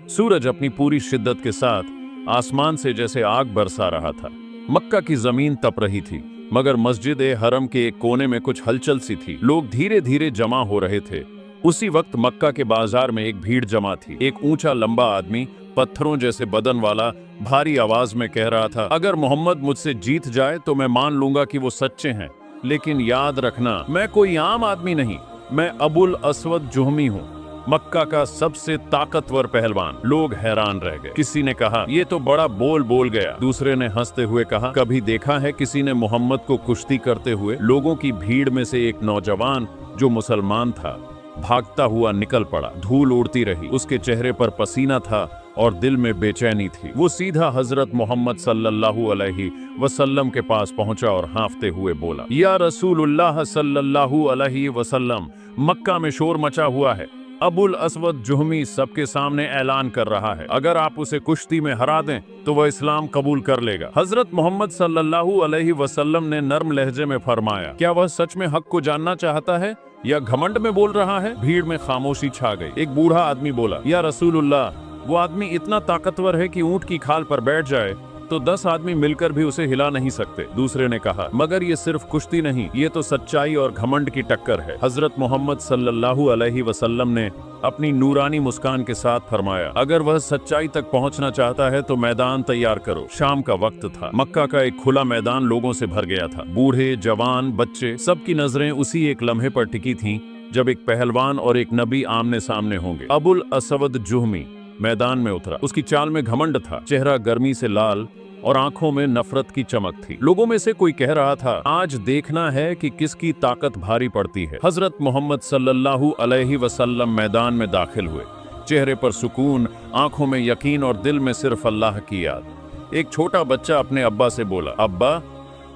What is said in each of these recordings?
सूरज अपनी पूरी शिद्दत के साथ आसमान से जैसे आग बरसा रहा था। मक्का की जमीन तप रही थी, मगर मस्जिद ए हरम के एक कोने में कुछ हलचल सी थी। लोग धीरे धीरे जमा हो रहे थे। उसी वक्त मक्का के बाजार में एक भीड़ जमा थी। एक ऊंचा लंबा आदमी पत्थरों जैसे बदन वाला भारी आवाज में कह रहा था, अगर मोहम्मद मुझसे जीत जाए तो मैं मान लूंगा कि वो सच्चे हैं, लेकिन याद रखना मैं कोई आम आदमी नहीं, मैं अबुल अस्वद जुहमी हूँ, मक्का का सबसे ताकतवर पहलवान। लोग हैरान रह गए। किसी ने कहा, ये तो बड़ा बोल गया। दूसरे ने हंसते हुए कहा, कभी देखा है किसी ने मोहम्मद को कुश्ती करते हुए? लोगों की भीड़ में से एक नौजवान जो मुसलमान था भागता हुआ निकल पड़ा। धूल उड़ती रही, उसके चेहरे पर पसीना था और दिल में बेचैनी थी। वो सीधा हजरत मोहम्मद सल्लल्लाहु अलैहि वसल्लम के पास पहुंचा और हांफते हुए बोला, या रसूलुल्लाह सल्लल्लाहु अलैहि वसल्लम, मक्का में शोर मचा हुआ है। अबुल अस्वद जुहमी सबके सामने ऐलान कर रहा है, अगर आप उसे कुश्ती में हरा दें तो वह इस्लाम कबूल कर लेगा। हजरत मोहम्मद सल्लल्लाहु अलैहि वसल्लम ने नर्म लहजे में फरमाया, क्या वह सच में हक को जानना चाहता है या घमंड में बोल रहा है? भीड़ में खामोशी छा गई। एक बूढ़ा आदमी बोला, या रसूलुल्लाह, वो आदमी इतना ताकतवर है कि ऊंट की खाल पर बैठ जाए तो 10 आदमी मिलकर भी उसे हिला नहीं सकते। दूसरे ने कहा, मगर ये सिर्फ कुश्ती नहीं, ये तो सच्चाई और घमंड की टक्कर है। हजरत मोहम्मद सल्लल्लाहु अलैहि वसल्लम ने अपनी नूरानी मुस्कान के साथ फरमाया, अगर वह सच्चाई तक पहुंचना चाहता है तो मैदान तैयार करो। शाम का वक्त था। मक्का का एक खुला मैदान लोगों से भर गया था। बूढ़े, जवान, बच्चे, सबकी नजरें उसी एक लम्हे पर टिकी थीं जब एक पहलवान और एक नबी आमने सामने होंगे। अबुल अस्वद जुहमी मैदान में उतरा। उसकी चाल में घमंड था, चेहरा गर्मी से लाल और आंखों में नफरत की चमक थी। लोगों में से कोई कह रहा था, आज देखना है कि किसकी ताकत भारी पड़ती है। हजरत मोहम्मद सल्लल्लाहु अलैहि वसल्लम मैदान में दाखिल हुए। चेहरे पर सुकून, आंखों में यकीन और दिल में सिर्फ अल्लाह की याद। एक छोटा बच्चा अपने अब्बा से बोला, अब्बा,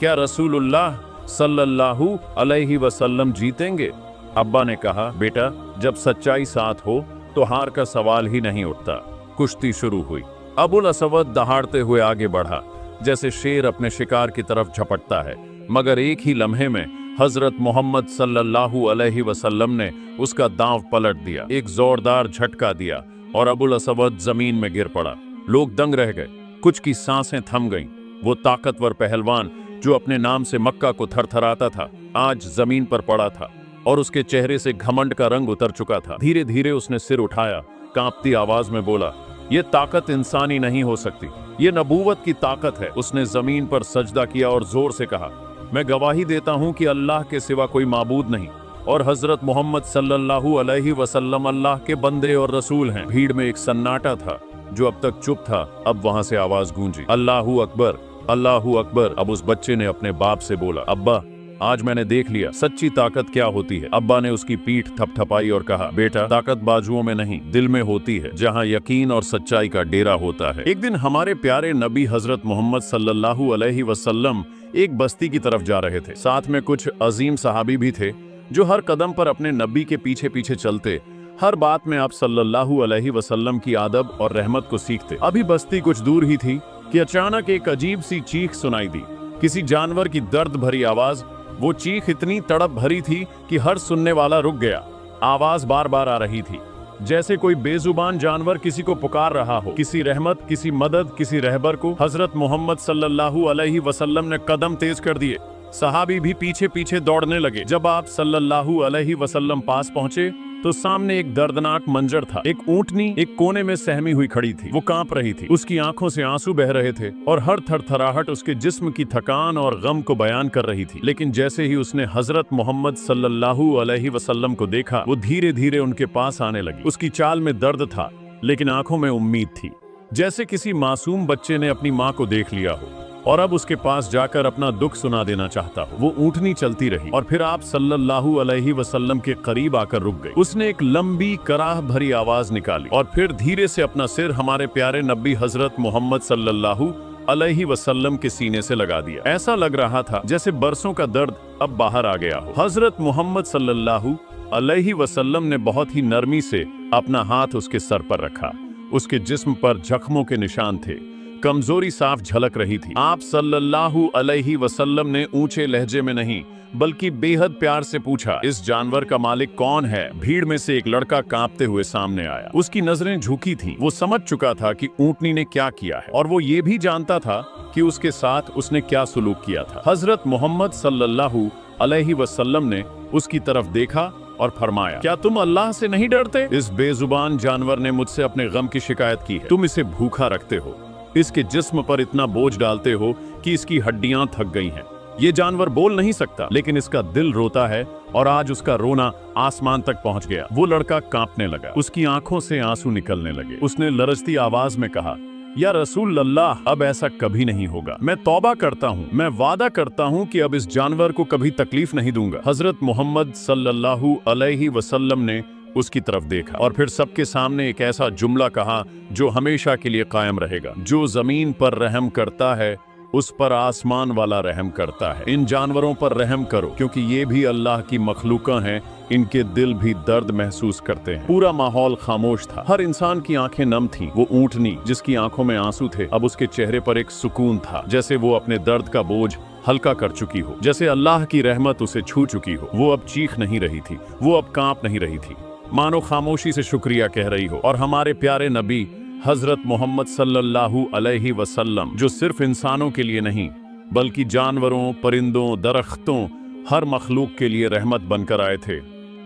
क्या रसूलुल्लाह सल्लल्लाहु अलैहि वसल्लम जीतेंगे? अब्बा ने कहा, बेटा, जब सच्चाई साथ हो तो हार का सवाल ही नहीं उठता। कुश्ती शुरू हुई। अबुल अस्वद दहाड़ते हुए आगे बढ़ा, जैसे शेर अपने शिकार की तरफ झपटता है, मगर एक ही लम्हे में हजरत मोहम्मद सल्लल्लाहु अलैहि वसल्लम ने उसका दांव पलट दिया। एक जोरदार झटका दिया और अबुल अस्वद जमीन में गिर पड़ा। लोग दंग रह गए, कुछ की सांसें थम गईं। वो ताकतवर पहलवान जो अपने नाम से मक्का को थरथराता था, आज जमीन पर पड़ा था और उसके चेहरे से घमंड का रंग उतर चुका था। धीरे धीरे उसने सिर उठाया, कांपती आवाज में बोला, ये ताकत इंसानी नहीं हो सकती, ये नबूवत की ताकत है। उसने जमीन पर सजदा किया और जोर से कहा, मैं गवाही देता हूं कि अल्लाह के सिवा कोई माबूद नहीं और हजरत मोहम्मद सल्लल्लाहु अलैहि वसल्लम अल्लाह के बंदे और रसूल हैं। भीड़ में एक सन्नाटा था जो अब तक चुप था। अब वहां से आवाज गूंजी, अल्लाहू अकबर, अल्लाहू अकबर। अब उस बच्चे ने अपने बाप से बोला, अब्बा, आज मैंने देख लिया सच्ची ताकत क्या होती है। अब्बा ने उसकी पीठ थपथपाई और कहा, बेटा, ताकत बाजुओं में नहीं, दिल में होती है, जहां यकीन और सच्चाई का डेरा होता है। एक दिन हमारे प्यारे नबी हजरत मोहम्मद सल्लल्लाहु अलैहि वसल्लम एक बस्ती की तरफ जा रहे थे। साथ में कुछ अजीम सहाबी भी थे जो हर कदम पर अपने नबी के पीछे पीछे चलते, हर बात में आप सल्लल्लाहु अलैहि वसल्लम की आदब और रहमत को सीखते। अभी बस्ती कुछ दूर ही थी कि अचानक एक अजीब सी चीख सुनाई दी, किसी जानवर की दर्द भरी आवाज। वो चीख इतनी तड़प भरी थी कि हर सुनने वाला रुक गया। आवाज बार बार आ रही थी, जैसे कोई बेजुबान जानवर किसी को पुकार रहा हो, किसी रहमत, किसी मदद, किसी रहबर को। हजरत मोहम्मद सल्लल्लाहु अलैहि वसल्लम ने कदम तेज कर दिए। सहाबी भी पीछे पीछे दौड़ने लगे। जब आप सल्लल्लाहु अलैहि वसल्लम पास पहुंचे तो सामने एक दर्दनाक मंजर था। एक ऊंटनी एक कोने में सहमी हुई खड़ी थी। वो कांप रही थी, उसकी आंखों से आंसू बह रहे थे और हर थरथराहट उसके जिस्म की थकान और गम को बयान कर रही थी। लेकिन जैसे ही उसने हजरत मोहम्मद सल्लल्लाहु अलैहि वसल्लम को देखा, वो धीरे धीरे उनके पास आने लगी। उसकी चाल में दर्द था, लेकिन आंखों में उम्मीद थी, जैसे किसी मासूम बच्चे ने अपनी माँ को देख लिया हो और अब उसके पास जाकर अपना दुख सुना देना चाहता हो। वो ऊँटनी चलती रही और फिर आप सल्लल्लाहु अलैहि वसल्लम के करीब आकर रुक गई। उसने एक लंबी कराह भरी आवाज निकाली और फिर धीरे से अपना सिर हमारे प्यारे नबी हजरत मोहम्मद सल्लल्लाहु अलैहि वसल्लम के सीने से लगा दिया। ऐसा लग रहा था जैसे बरसों का दर्द अब बाहर आ गया हो। हजरत मोहम्मद सल्लल्लाहु अलैहि वसल्लम ने बहुत ही नरमी से अपना हाथ उसके सर पर रखा। उसके जिस्म पर जख्मों के निशान थे, कमजोरी साफ झलक रही थी। आप सल्लल्लाहु अलैहि वसल्लम ने ऊंचे लहजे में नहीं बल्कि बेहद प्यार से पूछा, इस जानवर का मालिक कौन है? भीड़ में से एक लड़का कांपते हुए सामने आया। उसकी नजरें झुकी थीं। वो समझ चुका था कि ऊंटनी ने क्या किया है और वो ये भी जानता था कि उसके साथ उसने क्या सुलूक किया था। हजरत मोहम्मद सल्लल्लाहु अलैहि वसल्लम ने उसकी तरफ देखा और फरमाया, क्या तुम अल्लाह से नहीं डरते? इस बेजुबान जानवर ने मुझसे अपने गम की शिकायत की है। तुम इसे भूखा रखते हो, इसके जिस्म पर इतना बोझ डालते हो कि इसकी हड्डियां थक गई हैं। ये जानवर बोल नहीं सकता, लेकिन इसका दिल रोता है और आज उसका रोना आसमान तक पहुंच गया। वो लड़का कांपने लगा, उसकी आंखों से आंसू निकलने लगे। उसने लरजती आवाज में कहा, या रसूल अल्लाह, अब ऐसा कभी नहीं होगा। मैं तौबा करता हूँ, मैं वादा करता हूँ कि अब इस जानवर को कभी तकलीफ नहीं दूंगा। हजरत मोहम्मद सल्लल्लाहु अलैहि वसल्लम ने उसकी तरफ देखा और फिर सबके सामने एक ऐसा जुमला कहा जो हमेशा के लिए कायम रहेगा, जो जमीन पर रहम करता है उस पर आसमान वाला रहम करता है। इन जानवरों पर रहम करो, क्योंकि ये भी अल्लाह की मखलूका हैं, इनके दिल भी दर्द महसूस करते हैं। पूरा माहौल खामोश था, हर इंसान की आंखें नम थीं। वो ऊंटनी जिसकी आंखों में आंसू थे, अब उसके चेहरे पर एक सुकून था, जैसे वो अपने दर्द का बोझ हल्का कर चुकी हो, जैसे अल्लाह की रहमत उसे छू चुकी हो। वो अब चीख नहीं रही थी, वो अब कांप नहीं रही थी, मानो खामोशी से शुक्रिया कह रही हो। और हमारे प्यारे नबी हजरत मोहम्मद सल्लल्लाहु अलैहि वसल्लम, जो सिर्फ इंसानों के लिए नहीं बल्कि जानवरों, परिंदों, दरख्तों, हर मखलूक के लिए रहमत बनकर आए थे,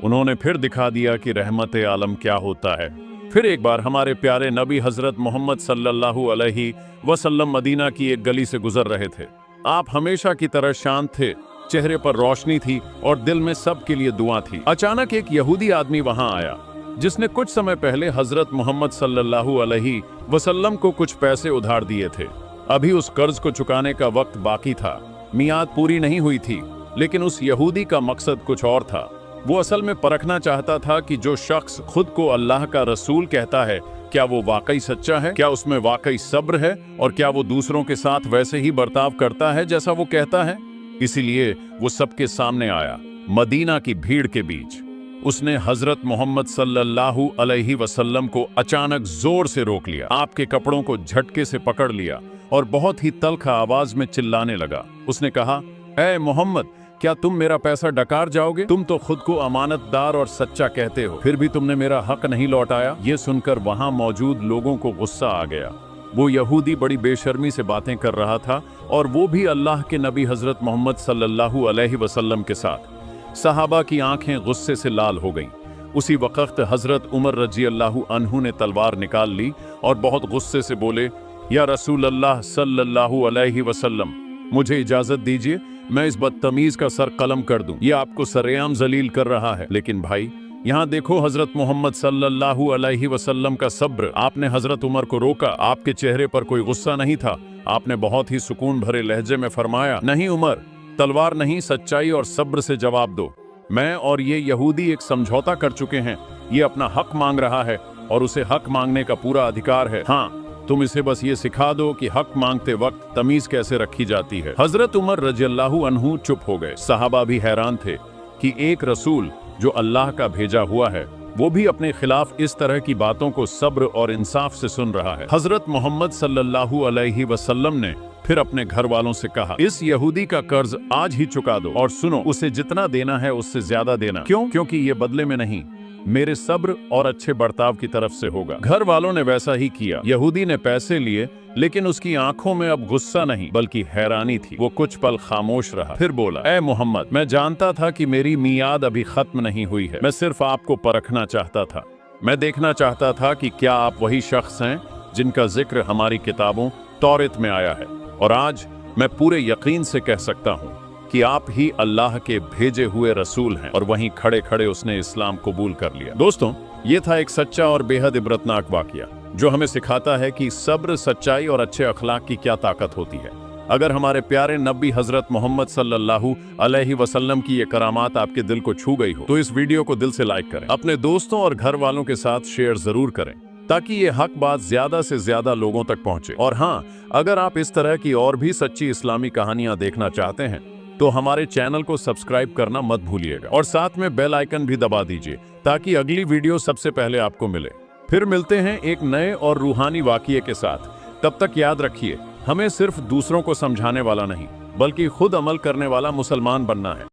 उन्होंने फिर दिखा दिया कि रहमत आलम क्या होता है। फिर एक बार हमारे प्यारे नबी हजरत मोहम्मद सल्लल्लाहु अलैहि वसल्लम मदीना की एक गली से गुजर रहे थे। आप हमेशा की तरह शांत थे, चेहरे पर रोशनी थी और दिल में सबके लिए दुआ थी। अचानक एक यहूदी आदमी वहां आया, जिसने कुछ समय पहले हजरत मोहम्मद सल्लल्लाहु अलैहि वसल्लम को कुछ पैसे उधार दिए थे। अभी उस कर्ज को चुकाने का वक्त बाकी था, मियाद पूरी नहीं हुई थी, लेकिन उस यहूदी का मकसद कुछ और था। वो असल में परखना चाहता था कि जो शख्स खुद को अल्लाह का रसूल कहता है, क्या वो वाकई सच्चा है, क्या उसमें वाकई सब्र है और क्या वो दूसरों के साथ वैसे ही बर्ताव करता है जैसा वो कहता है। इसीलिए वो सबके सामने आया, मदीना की भीड़ के बीच। उसने हजरत मोहम्मद सल्लल्लाहु अलैहि वसल्लम को अचानक जोर से रोक लिया, आपके कपड़ों को झटके से पकड़ लिया और बहुत ही तल्खा आवाज में चिल्लाने लगा। उसने कहा, ऐ मोहम्मद, क्या तुम मेरा पैसा डकार जाओगे? तुम तो खुद को अमानतदार और सच्चा कहते हो, फिर भी तुमने मेरा हक नहीं लौटाया। ये सुनकर वहां मौजूद लोगों को गुस्सा आ गया। वो यहूदी बड़ी बेशर्मी से बातें कर रहा था और वो भी अल्लाह के नबी हजरत मोहम्मद सल्लल्लाहु अलैहि वसल्लम के साथ। सहाबा की आंखें गुस्से से लाल हो गईं। उसी वक्त हजरत उमर रजी अल्लाहु अन्हु ने तलवार निकाल ली और बहुत गुस्से से बोले, या रसूल अल्लाह सल्लल्लाहु अलैहि वसल्लम, मुझे इजाजत दीजिए, मैं इस बदतमीज का सर कलम कर दूं। ये आपको सरेआम जलील कर रहा है। लेकिन भाई, यहाँ देखो हजरत मोहम्मद सल्लल्लाहु अलैहि वसल्लम का सब्र। आपने हजरत उमर को रोका, आपके चेहरे पर कोई गुस्सा नहीं था। आपने बहुत ही सुकून भरे लहजे में फरमाया, नहीं उमर, तलवार नहीं, सच्चाई और सब्र से जवाब दो। मैं और ये यहूदी एक समझौता कर चुके हैं। ये अपना हक मांग रहा है और उसे हक मांगने का पूरा अधिकार है। हाँ, तुम इसे बस ये सिखा दो कि हक मांगते वक्त तमीज कैसे रखी जाती है। हजरत उमर रज़ियल्लाहु अन्हु चुप हो गए। सहाबा भी हैरान थे कि एक रसूल जो अल्लाह का भेजा हुआ है, वो भी अपने खिलाफ इस तरह की बातों को सब्र और इंसाफ से सुन रहा है। हजरत मोहम्मद सल्लल्लाहु अलैहि वसल्लम ने फिर अपने घर वालों से कहा, इस यहूदी का कर्ज आज ही चुका दो और सुनो, उसे जितना देना है उससे ज्यादा देना। क्यों? क्योंकि ये बदले में नहीं, मेरे सब्र और अच्छे बर्ताव की तरफ से होगा। घर वालों ने वैसा ही किया। यहूदी ने पैसे लिए, लेकिन उसकी आंखों में अब गुस्सा नहीं बल्कि हैरानी थी। वो कुछ पल खामोश रहा, फिर बोला, ऐ मोहम्मद, मैं जानता था कि मेरी मियाद अभी खत्म नहीं हुई है। मैं सिर्फ आपको परखना चाहता था। मैं देखना चाहता था कि क्या आप वही शख्स हैं जिनका जिक्र हमारी किताबों तौरात में आया है। और आज मैं पूरे यकीन से कह सकता हूँ कि आप ही अल्लाह के भेजे हुए रसूल हैं। और वहीं खड़े खड़े उसने इस्लाम कबूल कर लिया। दोस्तों, ये था एक सच्चा और बेहद इबरतनाक वाकया जो हमें सिखाता है कि सब्र, सच्चाई और अच्छे अखलाक की क्या ताकत होती है। अगर हमारे प्यारे नबी हजरत मोहम्मद सल्लल्लाहु अलैहि वसल्लम की ये करामात आपके दिल को छू गई हो, तो इस वीडियो को दिल से लाइक करें, अपने दोस्तों और घर वालों के साथ शेयर जरूर करें, ताकि ये हक बात ज्यादा से ज्यादा लोगों तक पहुंचे। और हाँ, अगर आप इस तरह की और भी सच्ची इस्लामी कहानियां देखना चाहते हैं तो हमारे चैनल को सब्सक्राइब करना मत भूलिएगा और साथ में बेल आइकन भी दबा दीजिए ताकि अगली वीडियो सबसे पहले आपको मिले। फिर मिलते हैं एक नए और रूहानी वाक़ये के साथ। तब तक याद रखिए, हमें सिर्फ दूसरों को समझाने वाला नहीं बल्कि खुद अमल करने वाला मुसलमान बनना है।